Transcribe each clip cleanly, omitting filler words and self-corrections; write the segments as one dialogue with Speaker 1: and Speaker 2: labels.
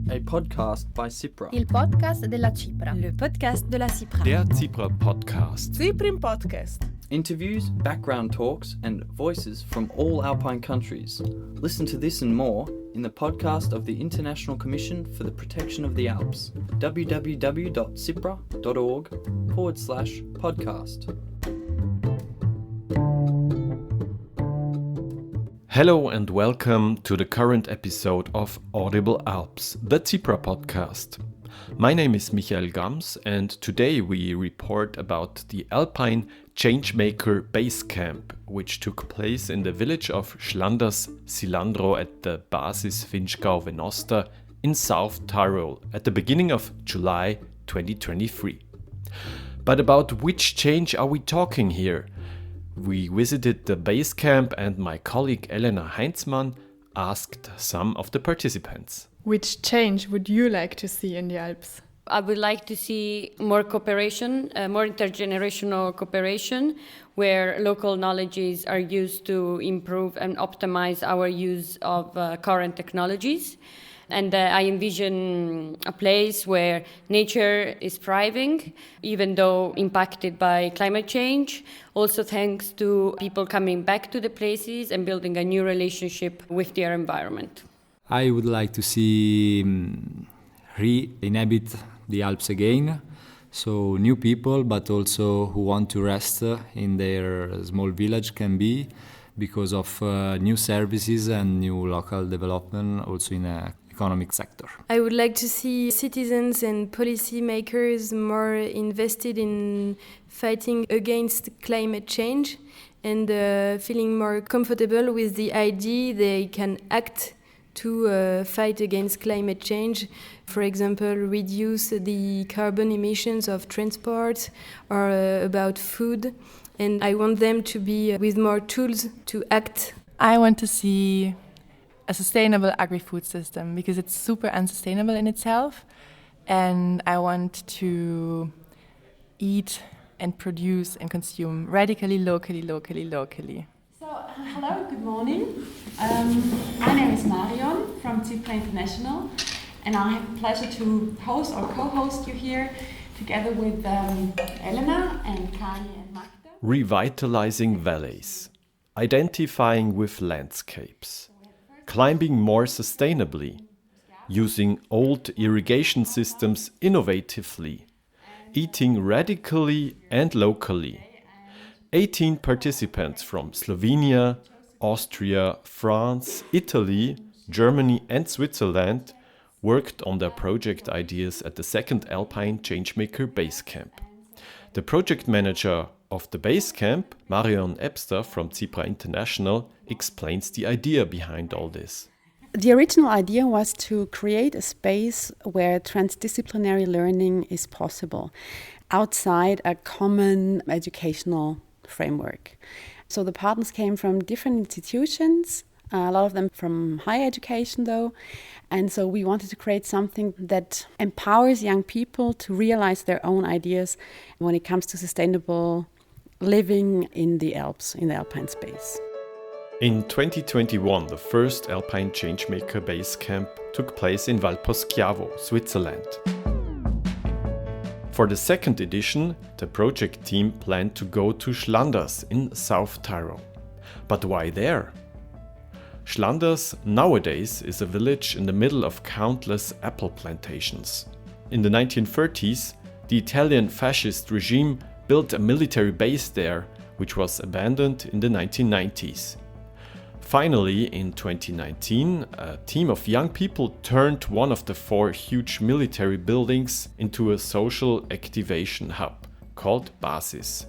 Speaker 1: A podcast by CIPRA.
Speaker 2: Il podcast della CIPRA.
Speaker 3: Le podcast de la CIPRA.
Speaker 4: Der CIPRA Podcast.
Speaker 5: CIPRA Podcast.
Speaker 1: Interviews, background talks, and voices from all Alpine countries. Listen to this and more in the podcast of the International Commission for the Protection of the Alps, www.cipra.org/podcast.
Speaker 4: Hello and welcome to the current episode of Audible Alps, the CIPRA podcast. My name is Michael Gams and today we report about the Alpine Changemaker Basecamp, which took place in the village of Schlanders-Silandro at the BASIS Vinschgau Venosta in South Tyrol at the beginning of July 2023. But about which change are we talking here? We visited the base camp and my colleague Elena Heinzmann asked some of the participants.
Speaker 5: Which change would you like to see in the Alps?
Speaker 6: I would like to see more cooperation, more intergenerational cooperation, where local knowledges are used to improve and optimize our use of current technologies. And I envision a place where nature is thriving, even though impacted by climate change, also thanks to people coming back to the places and building a new relationship with their environment.
Speaker 7: I would like to see re-inhabit the Alps again, so new people, but also who want to rest in their small village can be, because of new services and new local development also in a economic sector.
Speaker 8: I would like to see citizens and policymakers more invested in fighting against climate change and feeling more comfortable with the idea they can act to fight against climate change. For example, reduce the carbon emissions of transport or about food. And I want them to be with more tools to act.
Speaker 9: I want to see a sustainable agri-food system because it's super unsustainable in itself, and I want to eat and produce and consume radically, locally.
Speaker 10: So, hello, good morning. My name is Marion from CIPRA International, and I have the pleasure to host or co-host you here together with Elena and Kali and Magda.
Speaker 4: Revitalizing valleys, identifying with landscapes, climbing more sustainably, using old irrigation systems innovatively, eating radically and locally. 18 participants from Slovenia, Austria, France, Italy, Germany and Switzerland worked on their project ideas at the second Alpine Changemaker Basecamp. The project manager of the Basecamp, Marion Ebster from CIPRA International, explains the idea behind all this.
Speaker 11: The original idea was to create a space where transdisciplinary learning is possible outside a common educational framework. So the partners came from different institutions, a lot of them from higher education though, and so we wanted to create something that empowers young people to realize their own ideas when it comes to sustainable living in the Alps, in the Alpine space.
Speaker 4: In 2021, the first Alpine Changemaker Basecamp took place in Valposchiavo, Switzerland. For the second edition, the project team planned to go to Schlanders in South Tyrol. But why there? Schlanders nowadays is a village in the middle of countless apple plantations. In the 1930s, the Italian fascist regime built a military base there, which was abandoned in the 1990s. Finally, in 2019, a team of young people turned one of the 4 huge military buildings into a social activation hub called BASIS.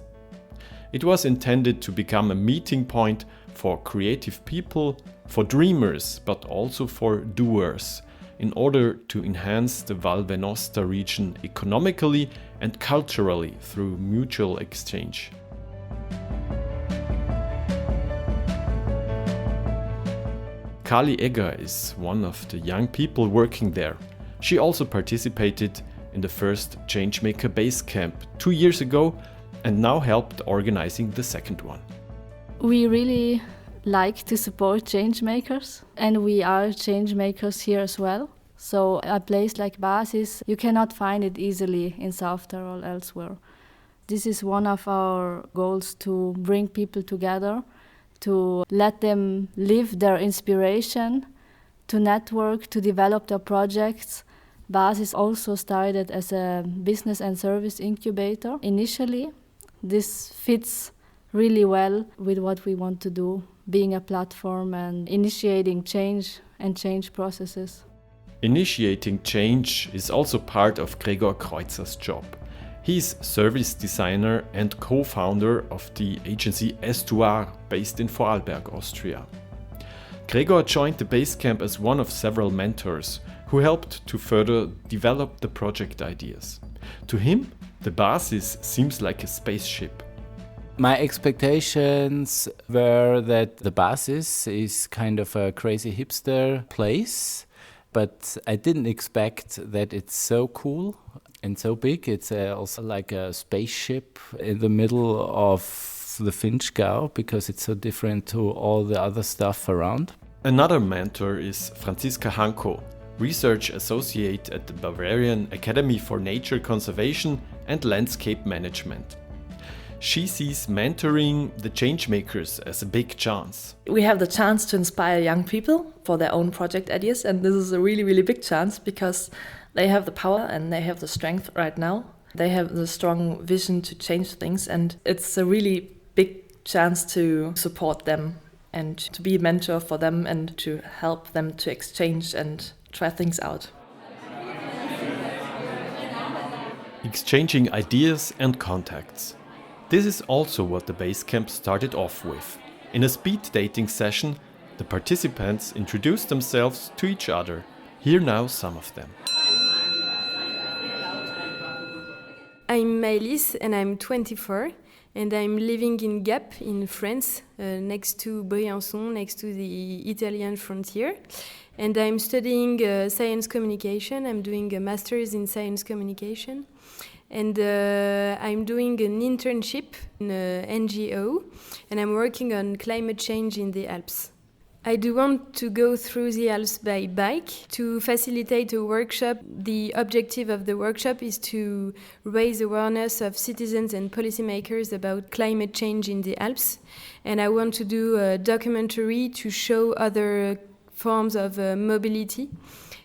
Speaker 4: It was intended to become a meeting point for creative people, for dreamers, but also for doers, in order to enhance the Val Venosta region economically and culturally through mutual exchange. Kali Egger is one of the young people working there. She also participated in the first Changemaker Basecamp 2 years ago and now helped organizing the second one.
Speaker 12: We really like to support change makers, and we are change makers here as well. So a place like BASIS, you cannot find it easily in South Tyrol elsewhere. This is one of our goals, to bring people together, to let them live their inspiration, to network, to develop their projects. BASIS also started as a business and service incubator initially. This fits really well with what we want to do, being a platform and initiating change and change processes.
Speaker 4: Initiating change is also part of Gregor Kreuzer's job. He's service designer and co-founder of the agency Estuar, based in Vorarlberg, Austria. Gregor joined the Basecamp as one of several mentors who helped to further develop the project ideas. To him, the BASIS seems like a spaceship.
Speaker 3: My expectations were that the BASIS is kind of a crazy hipster place, but I didn't expect that it's so cool and so big. It's also like a spaceship in the middle of the Vinschgau, because it's so different to all the other stuff around.
Speaker 4: Another mentor is Franziska Hanko, research associate at the Bavarian Academy for Nature Conservation and Landscape Management. She sees mentoring the changemakers as a big chance.
Speaker 13: We have the chance to inspire young people for their own project ideas, and this is a really, really big chance because they have the power and they have the strength right now. They have the strong vision to change things, and it's a really big chance to support them and to be a mentor for them and to help them to exchange and try things out.
Speaker 4: Exchanging ideas and contacts. This is also what the Basecamp started off with. In a speed dating session, the participants introduced themselves to each other. Here now some of them.
Speaker 8: I'm Maëlys and I'm 24 and I'm living in Gap in France, next to Briançon, next to the Italian frontier. And I'm studying science communication. I'm doing a master's in science communication. And I'm doing an internship in an NGO, and I'm working on climate change in the Alps. I do want to go through the Alps by bike. To facilitate a workshop, the objective of the workshop is to raise awareness of citizens and policymakers about climate change in the Alps. And I want to do a documentary to show other forms of mobility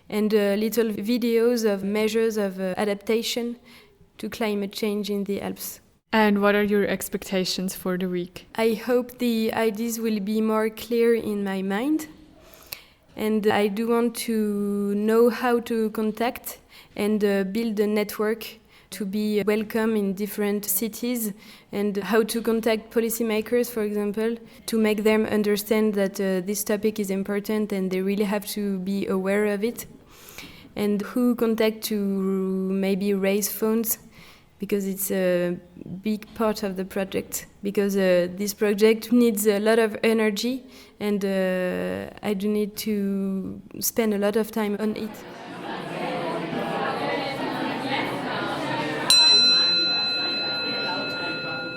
Speaker 8: and little videos of measures of adaptation to climate change in the Alps.
Speaker 5: And what are your expectations for the week?
Speaker 8: I hope the ideas will be more clear in my mind. And I do want to know how to contact and build a network to be welcome in different cities, and how to contact policymakers, for example, to make them understand that this topic is important and they really have to be aware of it. And who contact to maybe raise funds, because it's a big part of the project, because this project needs a lot of energy and I do need to spend a lot of time on it.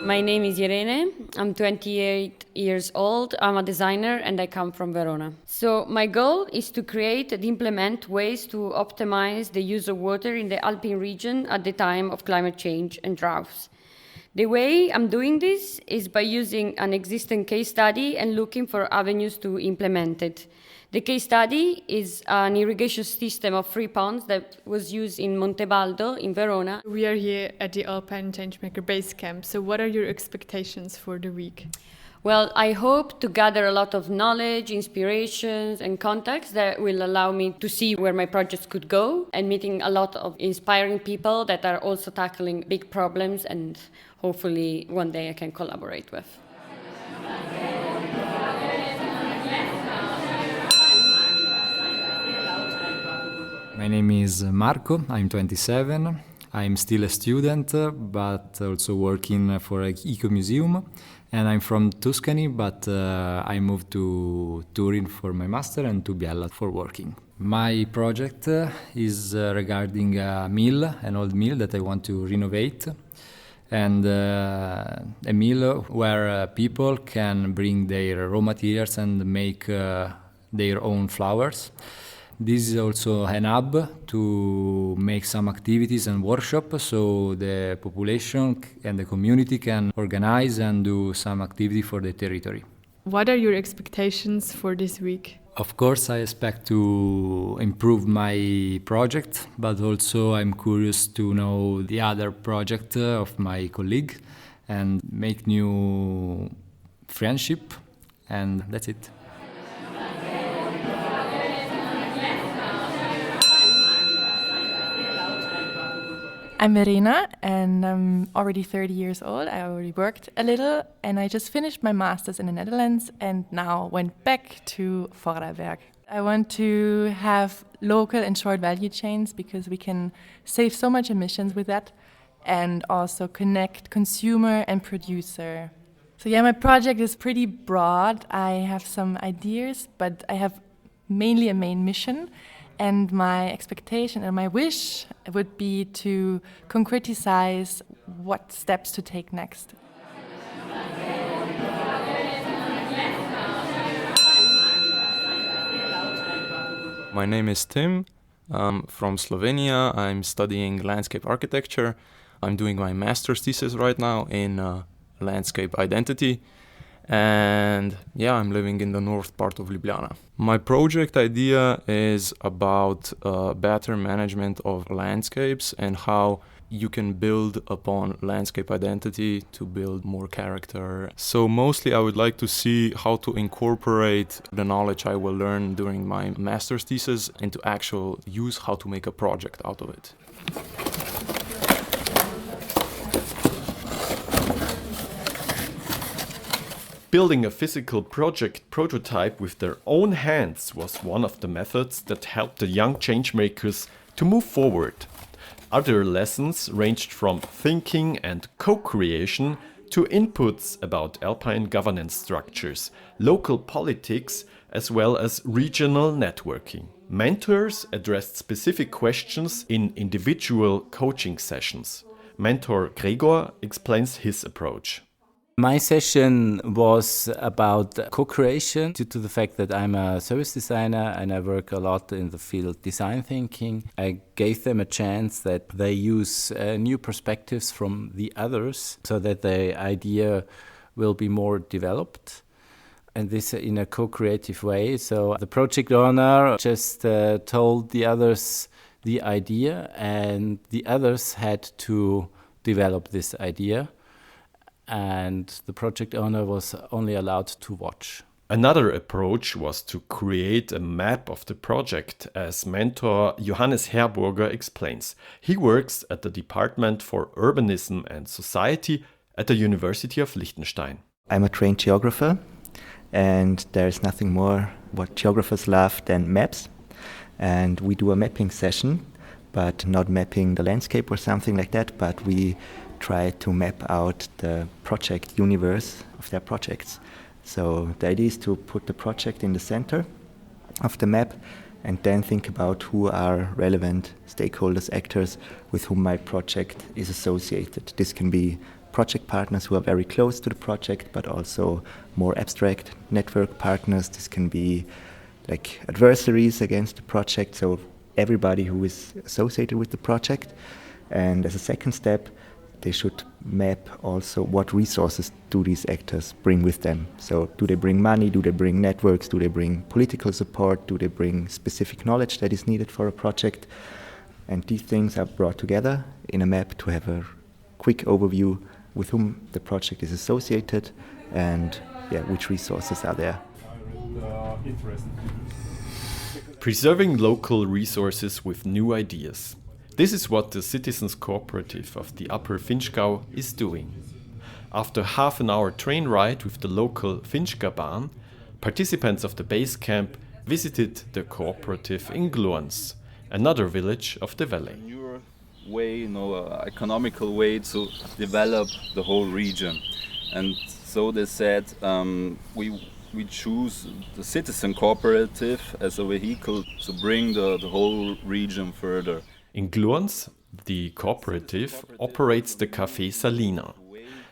Speaker 6: My name is Irene. I'm 28 years old. I'm a designer and I come from Verona. So my goal is to create and implement ways to optimize the use of water in the Alpine region at the time of climate change and droughts. The way I'm doing this is by using an existing case study and looking for avenues to implement it. The case study is an irrigation system of 3 ponds that was used in Montebaldo in Verona.
Speaker 5: We are here at the Alpine Changemaker Basecamp, so what are your expectations for the week?
Speaker 6: Well, I hope to gather a lot of knowledge, inspirations and contacts that will allow me to see where my projects could go, and meeting a lot of inspiring people that are also tackling big problems and hopefully one day I can collaborate with.
Speaker 7: My name is Marco, I'm 27. I'm still a student, but also working for an eco-museum. And I'm from Tuscany, but I moved to Turin for my master and to Biella for working. My project is regarding a mill, an old mill that I want to renovate. And a mill where people can bring their raw materials and make their own flowers. This is also an hub to make some activities and workshops, so the population and the community can organize and do some activity for the territory.
Speaker 5: What are your expectations for this week?
Speaker 7: Of course, I expect to improve my project, but also I'm curious to know the other project of my colleague and make new friendship, and that's it.
Speaker 9: I'm Verena and I'm already 30 years old. I already worked a little and I just finished my master's in the Netherlands and now went back to Vorarlberg. I want to have local and short value chains because we can save so much emissions with that and also connect consumer and producer. So yeah, my project is pretty broad. I have some ideas, but I have mainly a main mission. And my expectation and my wish would be to concretize what steps to take next.
Speaker 14: My name is Tim. I'm from Slovenia. I'm studying landscape architecture. I'm doing my master's thesis right now in landscape identity. And yeah, I'm living in the north part of Ljubljana. My project idea is about better management of landscapes and how you can build upon landscape identity to build more character. So mostly I would like to see how to incorporate the knowledge I will learn during my master's thesis into actual use, how to make a project out of it.
Speaker 4: Building a physical project prototype with their own hands was one of the methods that helped the young changemakers to move forward. Other lessons ranged from thinking and co-creation to inputs about Alpine governance structures, local politics, as well as regional networking. Mentors addressed specific questions in individual coaching sessions. Mentor Gregor explains his approach.
Speaker 3: My session was about co-creation due to the fact that I'm a service designer and I work a lot in the field design thinking. I gave them a chance that they use new perspectives from the others so that the idea will be more developed. And this in a co-creative way. So the project owner just told the others the idea and the others had to develop this idea. And the project owner was only allowed to watch.
Speaker 4: Another approach was to create a map of the project, as mentor Johannes Herburger explains. He works at the Department for Urbanism and Society at the University of Liechtenstein.
Speaker 15: I'm a trained geographer, and there's nothing more what geographers love than maps. And we do a mapping session, but not mapping the landscape or something like that, but we try to map out the project universe of their projects. So the idea is to put the project in the center of the map and then think about who are relevant stakeholders, actors with whom my project is associated. This can be project partners who are very close to the project, but also more abstract network partners. This can be like adversaries against the project, so everybody who is associated with the project. And as a second step, they should map also what resources do these actors bring with them. So do they bring money, do they bring networks, do they bring political support, do they bring specific knowledge that is needed for a project? And these things are brought together in a map to have a quick overview with whom the project is associated and which resources are there.
Speaker 4: Preserving local resources with new ideas. This is what the Citizens Cooperative of the Upper Vinschgau is doing. After half an hour train ride with the local Vinschgau, participants of the base camp visited the cooperative in Glurns, another village of the valley.
Speaker 16: Newer way, economical way to develop the whole region. And so they said we choose the citizen cooperative as a vehicle to bring the whole region further.
Speaker 4: In Glurns, the cooperative operates the Café Salina.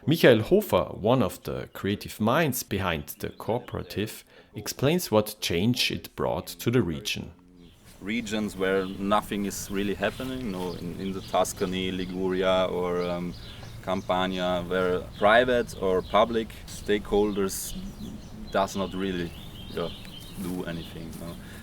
Speaker 4: Michael Hofer, one of the creative minds behind the cooperative, explains what change it brought to the region.
Speaker 16: regions where nothing is really happening, in the Tuscany, Liguria, or Campania, where private or public stakeholders does not really do anything.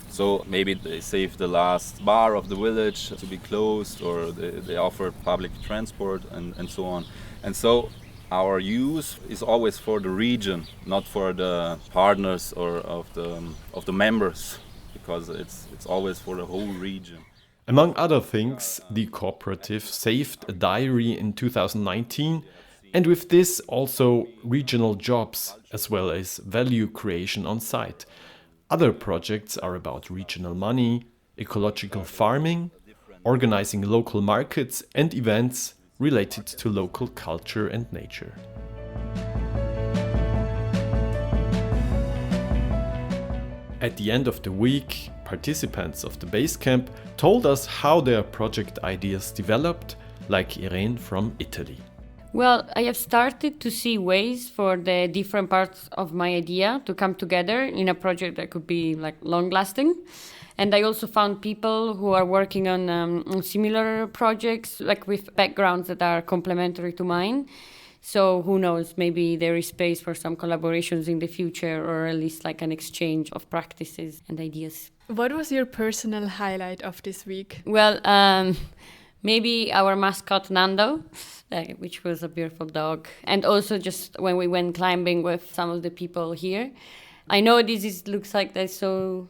Speaker 16: So maybe they save the last bar of the village to be closed, or they offer public transport and so on. And so our use is always for the region, not for the partners or of the members, because it's always for the whole region.
Speaker 4: Among other things, the cooperative saved a diary in 2019, and with this also regional jobs as well as value creation on site. Other projects are about regional money, ecological farming, organizing local markets and events related to local culture and nature. At the end of the week, participants of the Basecamp told us how their project ideas developed, like Irene from Italy.
Speaker 6: Well, I have started to see ways for the different parts of my idea to come together in a project that could be like long-lasting. And I also found people who are working on similar projects, like with backgrounds that are complementary to mine. So who knows, maybe there is space for some collaborations in the future, or at least like an exchange of practices and ideas.
Speaker 5: What was your personal highlight of this week?
Speaker 6: Well, maybe our mascot Nando, which was a beautiful dog. And also just when we went climbing with some of the people here. I know looks like that's so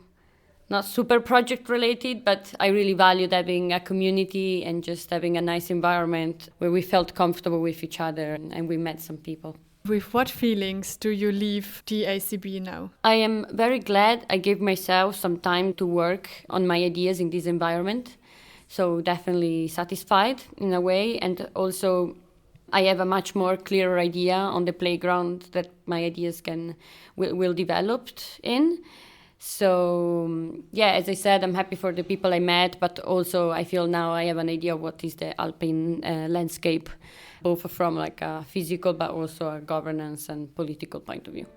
Speaker 6: not super project related, but I really valued having a community and just having a nice environment where we felt comfortable with each other and we met some people.
Speaker 5: With what feelings do you leave the ACB now?
Speaker 6: I am very glad I gave myself some time to work on my ideas in this environment. So definitely satisfied in a way, and also I have a much more clearer idea on the playground that my ideas will develop in. So yeah, as I said, I'm happy for the people I met, but also I feel now I have an idea of what is the Alpine landscape, both from like a physical but also a governance and political point of view.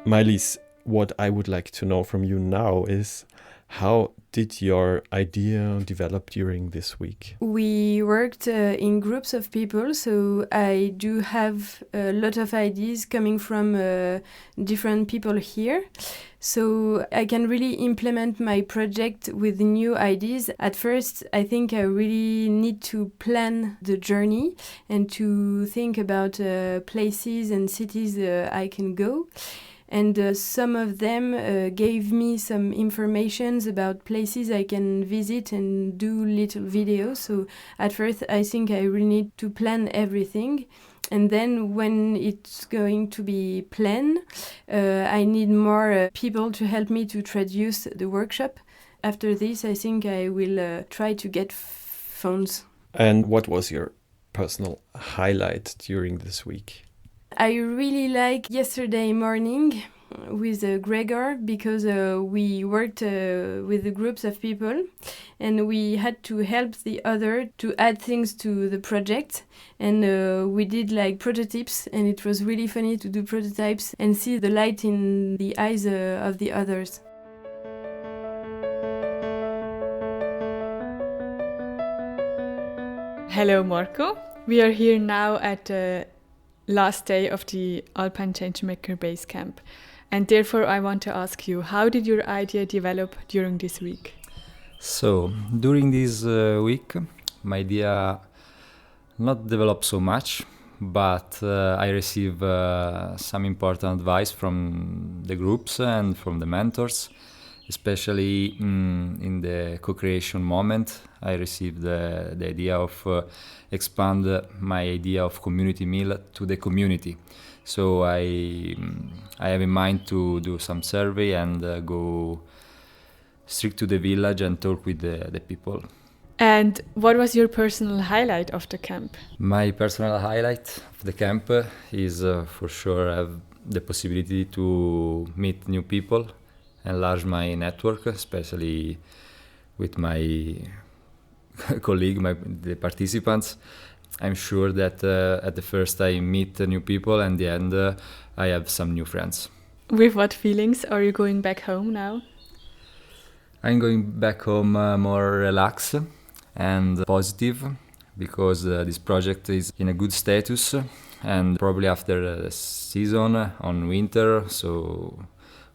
Speaker 4: Mylis, what I would like to know from you now is, how did your idea develop during this week?
Speaker 8: We worked in groups of people, so I do have a lot of ideas coming from different people here. So I can really implement my project with new ideas. At first, I think I really need to plan the journey and to think about places and cities I can go. And some of them gave me some informations about places I can visit and do little videos. So at first, I think I really need to plan everything. And then when it's going to be planned, I need more people to help me to traduce the workshop. After this, I think I will try to get funds.
Speaker 4: And what was your personal highlight during this week?
Speaker 8: I really like yesterday morning with Gregor, because we worked with the groups of people and we had to help the other to add things to the project, and we did like prototypes, and it was really funny to do prototypes and see the light in the eyes of the others.
Speaker 5: Hello Marco, we are here now at the last day of the Alpine Changemaker Basecamp, and therefore I want to ask you, how did your idea develop during this week?
Speaker 7: So during this week, my idea not developed so much, but I received some important advice from the groups and from the mentors, especially in the co-creation moment. I received the idea of expand my idea of community meal to the community. So I have in mind to do some survey and go straight to the village and talk with the people.
Speaker 5: And what was your personal highlight of the camp?
Speaker 7: My personal highlight of the camp is for sure have the possibility to meet new people, enlarge my network, especially with my colleague, the participants. I'm sure that at the first I meet new people, and the end I have some new friends.
Speaker 5: With what feelings are you going back home now?
Speaker 7: I'm going back home more relaxed and positive, because this project is in a good status, and probably after the season on winter, so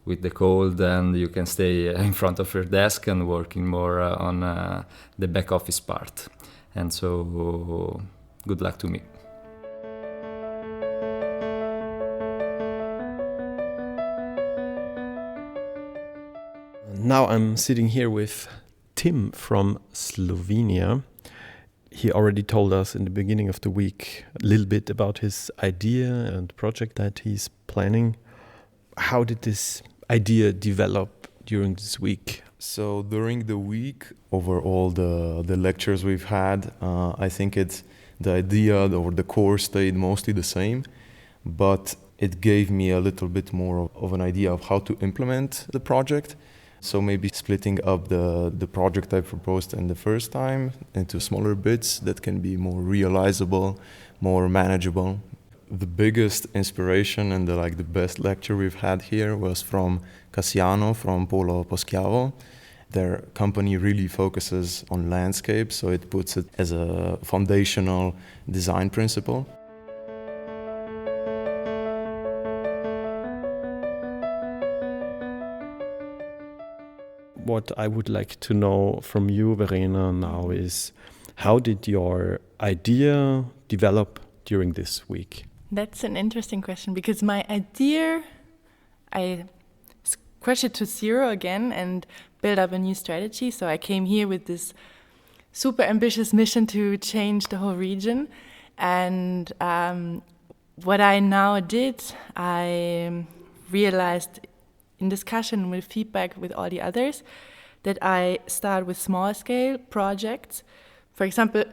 Speaker 7: with the cold, and you can stay in front of your desk and working more on the back office part. And so good luck to me.
Speaker 4: Now I'm sitting here with Tim from Slovenia. He already told us in the beginning of the week a little bit about his idea and project that he's planning. How did this idea develop during this week?
Speaker 17: So during the week, over all the lectures we've had, I think it's the idea or the core stayed mostly the same, but it gave me a little bit more of an idea of how to implement the project. So maybe splitting up the project I proposed in the first time into smaller bits that can be more realizable, more manageable. The biggest inspiration and the best lecture we've had here was from Cassiano from Polo Poschiavo. Their company really focuses on landscape, so it puts it as a foundational design principle.
Speaker 4: What I would like to know from you, Verena, now is how did your idea develop during this week?
Speaker 9: That's an interesting question, because my idea, I crashed it to zero again and built up a new strategy. So I came here with this super ambitious mission to change the whole region. And what I now did, I realized in discussion with feedback with all the others that I start with small scale projects. For example,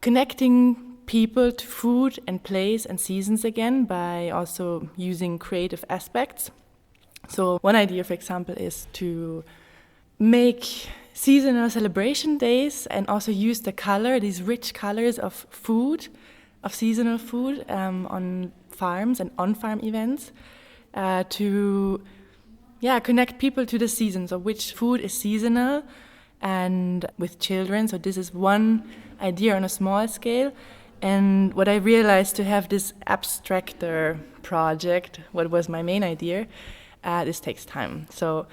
Speaker 9: connecting people to food and place and seasons again by also using creative aspects. So one idea, for example, is to make seasonal celebration days and also use the color, these rich colors of food, of seasonal food on farms and on-farm events to connect people to the season. So which food is seasonal and with children. So this is one idea on a small scale. And what I realized to have this abstracter project, what was my main idea, this takes time. So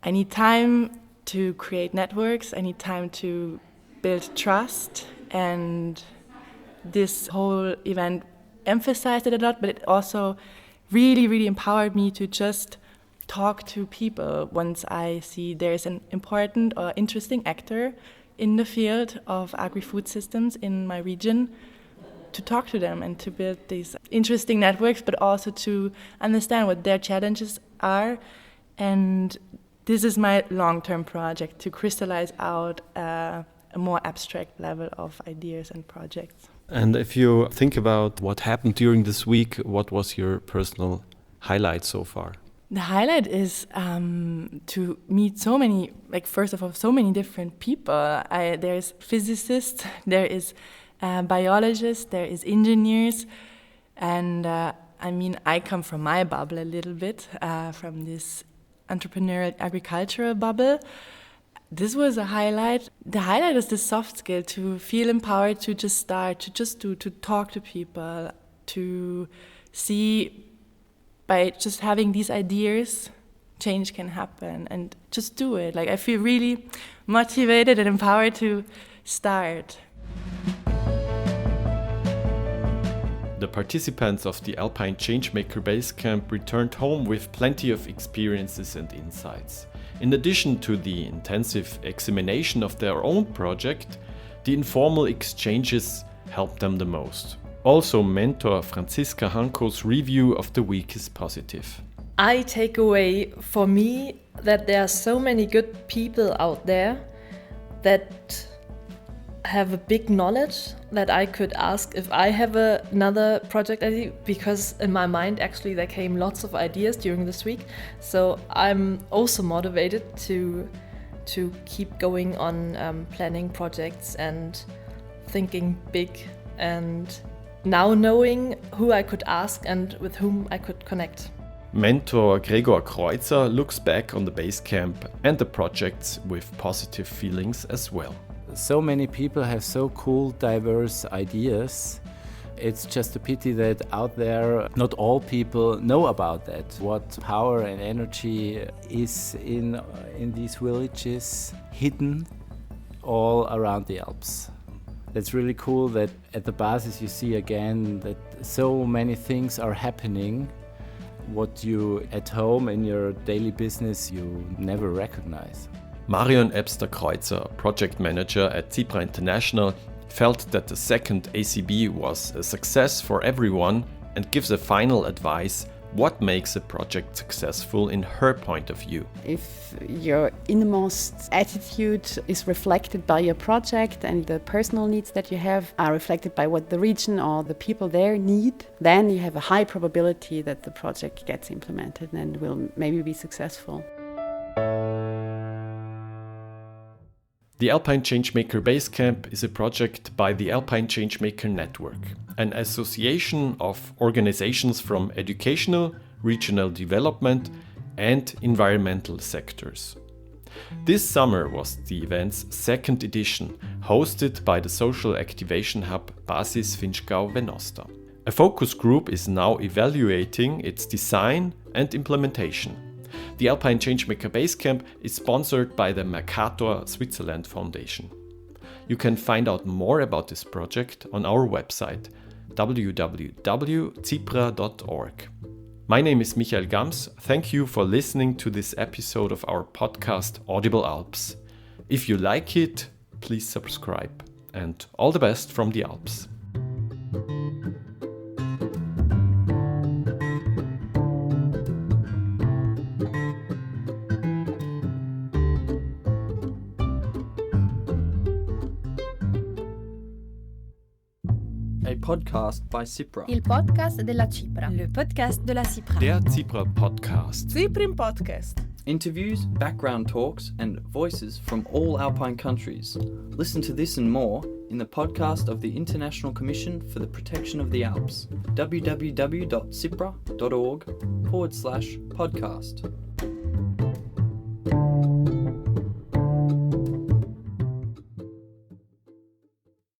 Speaker 9: I need time to create networks, I need time to build trust, and this whole event emphasized it a lot, but it also really, really empowered me to just talk to people once I see there's an important or interesting actor in the field of agri-food systems in my region, to talk to them and to build these interesting networks, but also to understand what their challenges are. And this is my long-term project, to crystallize out a more abstract level of ideas and projects.
Speaker 4: And if you think about what happened during this week, what was your personal highlight so far?
Speaker 9: The highlight is to meet so many, first of all, so many different people. There's physicists, there is biologists, there is engineers, and I come from my bubble a little bit, from this entrepreneurial agricultural bubble. This was a highlight. The highlight is the soft skill, to feel empowered to just start, to just do, to talk to people, to see by just having these ideas, change can happen, and just do it. I feel really motivated and empowered to start.
Speaker 4: The participants of the Alpine Changemaker Basecamp returned home with plenty of experiences and insights. In addition to the intensive examination of their own project, the informal exchanges helped them the most. Also, mentor Franziska Hanko's review of the week is positive.
Speaker 13: I take away for me that there are so many good people out there that have a big knowledge that I could ask if I have another project idea, because in my mind actually there came lots of ideas during this week. So I'm also motivated to keep going on planning projects and thinking big and now knowing who I could ask and with whom I could connect.
Speaker 4: Mentor Gregor Kreuzer looks back on the Basecamp and the projects with positive feelings as well.
Speaker 3: So many people have so cool, diverse ideas. It's just a pity that out there not all people know about that. What power and energy is in these villages, hidden all around the Alps. That's really cool that at the BASIS you see again that so many things are happening what you at home in your daily business you never recognize.
Speaker 4: Marion Ebster-Kreuzer, project manager at CIPRA International, felt that the second ACB was a success for everyone and gives a final advice what makes a project successful in her point of view.
Speaker 11: If your innermost attitude is reflected by your project and the personal needs that you have are reflected by what the region or the people there need, then you have a high probability that the project gets implemented and will maybe be successful.
Speaker 4: The Alpine Changemaker Basecamp is a project by the Alpine Changemaker Network, an association of organizations from educational, regional development and environmental sectors. This summer was the event's second edition, hosted by the social activation hub BASIS Vinschgau Venosta. A focus group is now evaluating its design and implementation. The Alpine Changemaker Basecamp is sponsored by the Mercator Switzerland Foundation. You can find out more about this project on our website www.cipra.org. My name is Michael Gams. Thank you for listening to this episode of our podcast Audible Alps. If you like it, please subscribe. And all the best from the Alps.
Speaker 1: A podcast by CIPRA.
Speaker 2: Il podcast della CIPRA.
Speaker 18: Le podcast de la CIPRA.
Speaker 4: Der CIPRA Podcast.
Speaker 19: CIPRA Podcast.
Speaker 1: Interviews, background talks, and voices from all Alpine countries. Listen to this and more in the podcast of the International Commission for the Protection of the Alps. www.cipra.org/podcast.